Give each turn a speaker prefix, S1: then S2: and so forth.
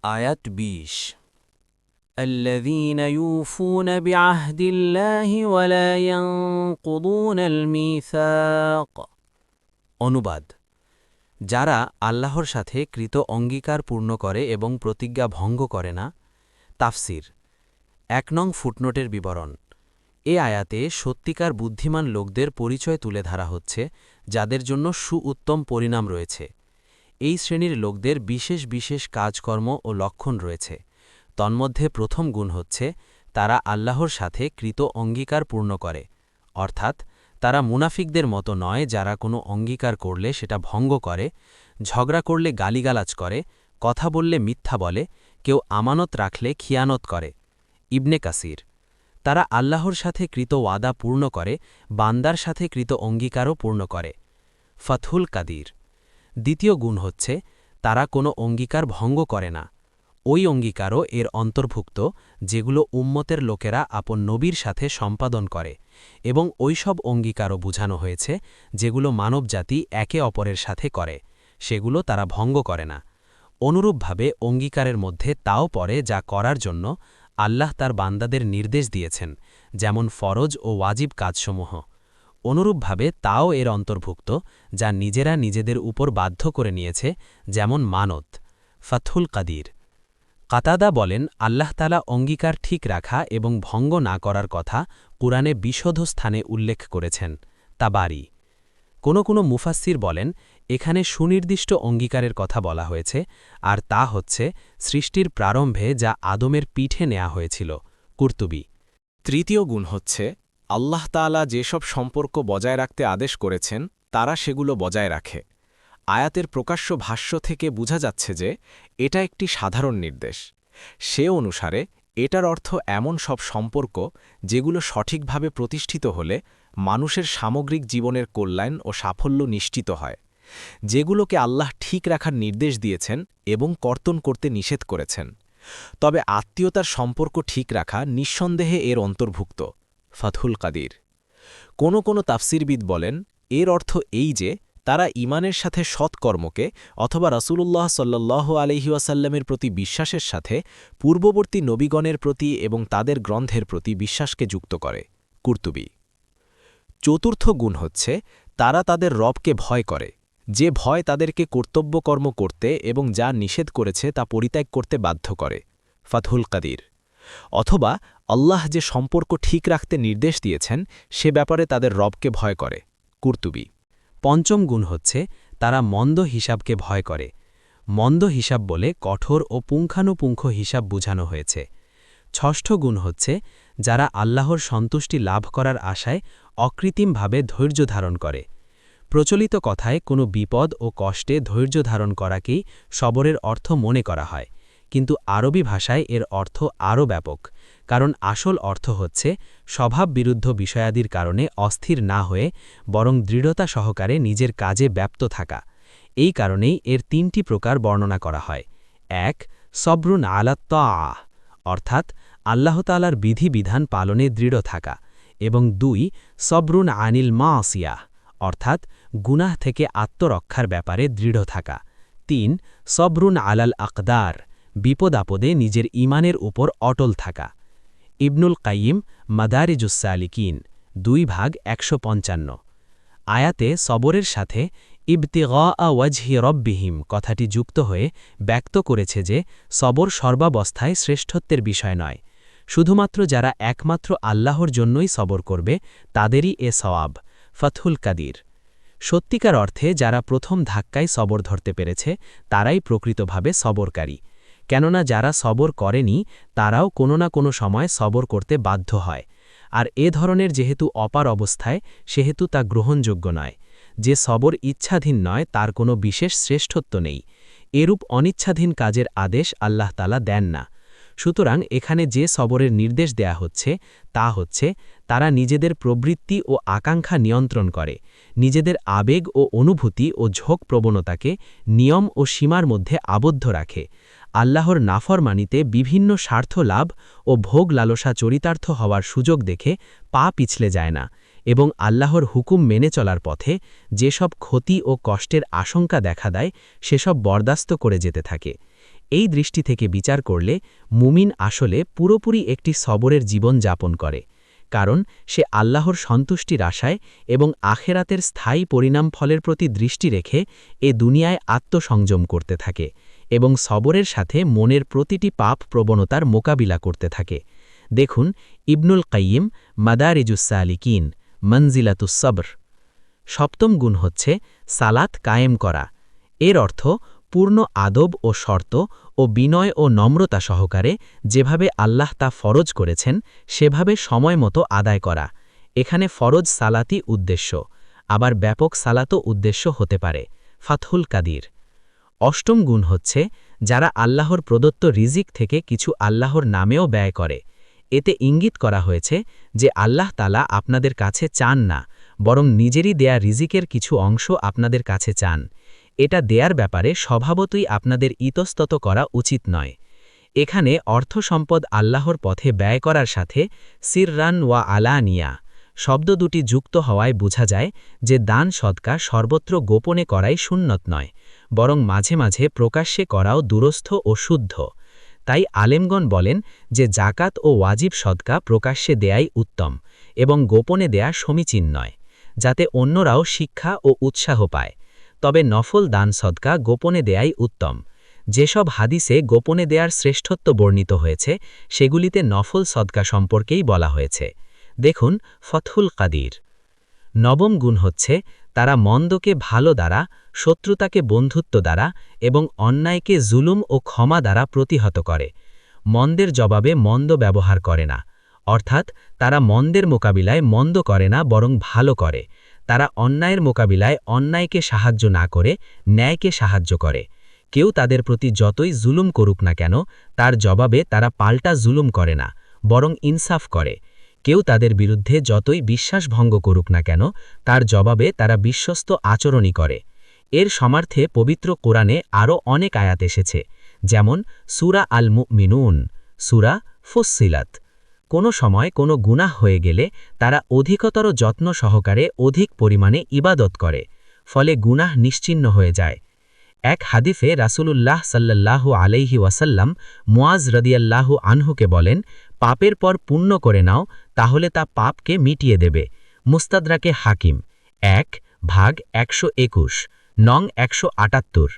S1: আয়াত ২০ الذين يوفون بعهد الله ولا ينقضون الميثاق অনুবাদ যারা আল্লাহর সাথে কৃত অঙ্গীকার পূর্ণ করে এবং প্রতিজ্ঞা ভঙ্গ করে না। তাফসির ১ নং ফুটনোটের বিবরণ। এ আয়াতে সত্যিকার বুদ্ধিমান লোকদের পরিচয় তুলে ধরা হচ্ছে, যাদের জন্য সুউত্তম পরিণাম রয়েছে। এই শ্রেণীর লোকদের বিশেষ বিশেষ কাজকর্ম ও লক্ষণ রয়েছে। তন্মধ্যে প্রথম গুণ হচ্ছে তারা আল্লাহর সাথে কৃত অঙ্গীকার পূর্ণ করে, অর্থাৎ তারা মুনাফিকদের মতো নয় যারা কোনো অঙ্গীকার করলে সেটা ভঙ্গ করে, ঝগড়া করলে গালিগালাজ করে, কথা বললে মিথ্যা বলে, কেউ আমানত রাখলে খিয়ানত করে। ইবনে কাসির তারা আল্লাহর সাথে কৃত ওয়াদা পূর্ণ করে, বান্দার সাথে কৃত অঙ্গীকারও পূর্ণ করে। ফাথুল কাদির দ্বিতীয় গুণ হচ্ছে তারা কোনো অঙ্গীকার ভঙ্গ করে না। ওই অঙ্গীকারও এর অন্তর্ভুক্ত যেগুলো উম্মতের লোকেরা আপন নবীর সাথে সম্পাদন করে, এবং ওইসব অঙ্গীকারও বুঝানো হয়েছে যেগুলো মানবজাতি একে অপরের সাথে করে, সেগুলো তারা ভঙ্গ করে না। অনুরূপভাবে অঙ্গীকারের মধ্যে তাও পড়ে যা করার জন্য আল্লাহ তার বান্দাদের নির্দেশ দিয়েছেন, যেমন ফরজ ও ওয়াজিব কাজসমূহ। অনুরূপভাবে তাও এর অন্তর্ভুক্ত যা নিজেরা নিজেদের উপর বাধ্য করে নিয়েছে, যেমন মানত। ফাথুল কাদির কাতাদা বলেন, আল্লাহ তাআলা অঙ্গীকার ঠিক রাখা এবং ভঙ্গ না করার কথা কুরআনে বিশদ স্থানে উল্লেখ করেছেন। তাবারি কোনো মুফাসসির বলেন, এখানে সুনির্দিষ্ট অঙ্গীকারের কথা বলা হয়েছে, আর তা হচ্ছে সৃষ্টির প্রারম্ভে যা আদমের পিঠে নেওয়া হয়েছিল। কুরতুবী
S2: তৃতীয় গুণ হচ্ছে আল্লাহ তাআলা যেসব সম্পর্ক বজায় রাখতে আদেশ করেছেন তারা সেগুলো বজায় রাখে। আয়াতের প্রকাশ্য ভাষ্য থেকে বোঝা যাচ্ছে যে এটা একটি সাধারণ নির্দেশ। সে অনুসারে এটার অর্থ এমন সব সম্পর্ক যেগুলো সঠিকভাবে প্রতিষ্ঠিত হলে মানুষের সামগ্রিক জীবনের কল্যাণ ও সাফল্য নিশ্চিত হয়, যেগুলোকে আল্লাহ ঠিক রাখার নির্দেশ দিয়েছেন এবং কর্তন করতে নিষেধ করেছেন। তবে আত্মীয়তার সম্পর্ক ঠিক রাখা নিঃসন্দেহে এর অন্তর্ভুক্ত। ফাথুল কাদির কোনো তাফসিরবিদ বলেন, এর অর্থ এই যে তারা ঈমানের সাথে সৎকর্মকে অথবা রাসূলুল্লাহ সাল্লাল্লাহু আলাইহি ওয়াসাল্লামের প্রতি বিশ্বাসের সাথে পূর্ববর্তী নবীগণের প্রতি এবং তাদের গ্রন্থের প্রতি বিশ্বাসকে যুক্ত করে। কুরতুবী চতুর্থ গুণ হচ্ছে তারা তাদের রবকে ভয় করে, যে ভয় তাদেরকে কর্তব্যকর্ম করতে এবং যা নিষেধ করেছে তা পরিত্যাগ করতে বাধ্য করে। ফাথুল কাদির অথবা আল্লাহ যে সম্পর্ক ঠিক রাখতে নির্দেশ দিয়েছেন সে ব্যাপারে তাদের রবকে ভয় করে। কুরতুবী
S1: পঞ্চম গুণ হচ্ছে তারা মন্দ হিসাবকে ভয় করে। মন্দ হিসাব বলে কঠোর ও পুঙ্খানুপুঙ্খ হিসাব বুঝানো হয়েছে। ষষ্ঠ গুণ হচ্ছে যারা আল্লাহর সন্তুষ্টি লাভ করার আশায় অকৃত্রিমভাবে ধৈর্য ধারণ করে। প্রচলিত কথায় কোনো বিপদ ও কষ্টে ধৈর্য ধারণ করাকেই সবরের অর্থ মনে করা হয়, কিন্তু আরবি ভাষায় এর অর্থ আরও ব্যাপক, কারণ আসল অর্থ হচ্ছে স্বভাববিরুদ্ধ বিষয়াদির কারণে অস্থির না হয়ে বরং দৃঢ়তা সহকারে নিজের কাজে ব্যাপ্ত থাকা। এই কারণেই এর ৩টি প্রকার বর্ণনা করা হয়। ১. সবরুন আলা তাআহ, অর্থাৎ আল্লাহ তাআলার বিধিবিধান পালনে দৃঢ় থাকা, এবং ২. সবরুন আনিল মাসিয়াহ, অর্থাৎ গুনাহ থেকে আত্মরক্ষার ব্যাপারে দৃঢ় থাকা। ৩. সবরুন আলাল আকদার, বিপদ আপদে নিজের ঈমানের উপর অটল থাকা। ইবনুল কাইয়িম মাদারিজুস সালিকিন ২ ভাগ ১৫৫। আয়াতে সবরের সাথে ইবতিগা ওয়াজহি রব্বিহিম কথাটি যুক্ত হয়ে ব্যক্ত করেছে যে সবর সর্বাবস্থায় শ্রেষ্ঠত্বের বিষয় নয়, শুধুমাত্র যারা একমাত্র আল্লাহর জন্যই সবর করবে তাদেরই এ সওয়াব। ফাথুল কাদির সত্যিকার অর্থে যারা প্রথম ধাক্কায় সবর ধরতে পেরেছে তারাই প্রকৃতভাবে সবরকারী, কেননা যারা সবর করেনি তারাও কোনো না কোনো সময় সবর করতে বাধ্য হয়, আর এ ধরনের যেহেতু অপার অবস্থায় সেহেতু তা গ্রহণযোগ্য নয়। যে সবর ইচ্ছাধীন নয় তার কোনো বিশেষ শ্রেষ্ঠত্ব নেই। এরূপ অনিচ্ছাধীন কাজের আদেশ আল্লাহ তাআলা দেন না। সুতরাং এখানে যে সবরের নির্দেশ দেয়া হচ্ছে তা হচ্ছে তারা নিজেদের প্রবৃত্তি ও আকাঙ্ক্ষা নিয়ন্ত্রণ করে, নিজেদের আবেগ ও অনুভূতি ও ঝোঁক প্রবণতাকে নিয়ম ও সীমার মধ্যে আবদ্ধ রাখে, আল্লাহর নাফরমানিতে বিভিন্ন স্বার্থ লাভ ও ভোগ লালসা চরিতার্থ হওয়ার সুযোগ দেখে পা পিছলে যায় না, এবং আল্লাহর হুকুম মেনে চলার পথে যেসব ক্ষতি ও কষ্টের আশঙ্কা দেখা দেয় সেসব বরদাস্ত করে যেতে থাকে। এই দৃষ্টি থেকে বিচার করলে মুমিন আসলে পুরোপুরি একটি সবরের জীবন যাপন করে, কারণ সে আল্লাহর সন্তুষ্টির আশায় এবং আখেরাতের স্থায়ী পরিণাম ফলের প্রতি দৃষ্টি রেখে এ দুনিয়ায় আত্মসংযম করতে থাকে এবং সবরের সাথে মনের প্রতিটি পাপ প্রবণতার মোকাবিলা করতে থাকে। দেখুন ইবনুল কাইয়িম মাদারিজুস-সালিকিন মনজিলাতুস-সবর। সপ্তম গুণ হচ্ছে সালাত কায়েম করা। এর অর্থ পূর্ণ আদব ও শর্ত ও বিনয় ও নম্রতা সহকারে যেভাবে আল্লাহ তা ফরজ করেছেন সেভাবে সময়মতো আদায় করা। এখানে ফরজ সালাতই উদ্দেশ্য, আবার ব্যাপক সালাতও উদ্দেশ্য হতে পারে। ফাতহুল কাদির। অষ্টম গুণ হচ্ছে যারা আল্লাহর প্রদত্ত রিজিক থেকে কিছু আল্লাহর নামেও ব্যয় করে। এতে ইঙ্গিত করা হয়েছে যে আল্লাহ তাআলা আপনাদের কাছে চান না, বরং নিজেরই দেয়া রিজিকের কিছু অংশ আপনাদের কাছে চান। এটা দেয়ার ব্যাপারে স্বভাবতই আপনাদের ইতস্তত করা উচিত নয়। এখানে অর্থ সম্পদ আল্লাহর পথে ব্যয় করার সাথে সিররান ওয়া আলানিয়া শব্দ দুটি যুক্ত হওয়ায় বোঝা যায় যে দান সদকা সর্বত্র গোপনে করাই সুন্নত নয়, বরং মাঝে মাঝে প্রকাশ্যে করাও দুরস্থ ও শুদ্ধ। তাই আলেমগণ বলেন যে জাকাত ও ওয়াজিব সদকা প্রকাশ্যে দেয়াই উত্তম এবং গোপনে দেয়া সমীচীন নয়, যাতে অন্যরাও শিক্ষা ও উৎসাহ পায়। তবে নফল দান সদকা গোপনে দেয়াই উত্তম। যেসব হাদিসে গোপনে দেয়ার শ্রেষ্ঠত্ব বর্ণিত হয়েছে সেগুলিতে নফল সদকা সম্পর্কেই বলা হয়েছে। দেখুন ফতহুল কাদির। নবম গুণ হচ্ছে তারা মন্দকে ভালো দ্বারা, শত্রুতাকে বন্ধুত্ব দ্বারা এবং অন্যায়কে জুলুম ও ক্ষমা দ্বারা প্রতিহত করে। মন্দের জবাবে মন্দ ব্যবহার করে না, অর্থাৎ তারা মন্দের মোকাবিলায় মন্দ করে না বরং ভালো করে। তারা অন্যায়ের মোকাবিলায় অন্যায়কে সাহায্য না করে ন্যায়কে সাহায্য করে। কেউ তাদের প্রতি যতই জুলুম করুক না কেন তার জবাবে তারা পাল্টা জুলুম করে না, বরং ইনসাফ করে। কেউ তাদের বিরুদ্ধে যতই বিশ্বাসভঙ্গ করুক না কেন তার জবাবে তারা বিশ্বস্ত আচরণই করে। এর সমার্থে পবিত্র কোরআনে আরও অনেক আয়াত এসেছে, যেমন সূরা আল মুমিনুন, সূরা ফুসসিলাত। কোনো সময় কোনো গুনাহ হয়ে গেলে তারা অধিকতর যত্ন সহকারে অধিক পরিমাণে ইবাদত করে, ফলে গুনাহ নিশ্চিহ্ন হয়ে যায়। এক হাদিসে রাসূলুল্লাহ সাল্লাল্লাহু আলাইহি ওয়াসাল্লাম মুআজ রাদিয়াল্লাহু আনহুকে বলেন, পাপের পর পুণ্য করে নাও, তাহলে তা পাপকে মিটিয়ে দেবে। মুস্তাদরাকে হাকিম 1/121 নং 178।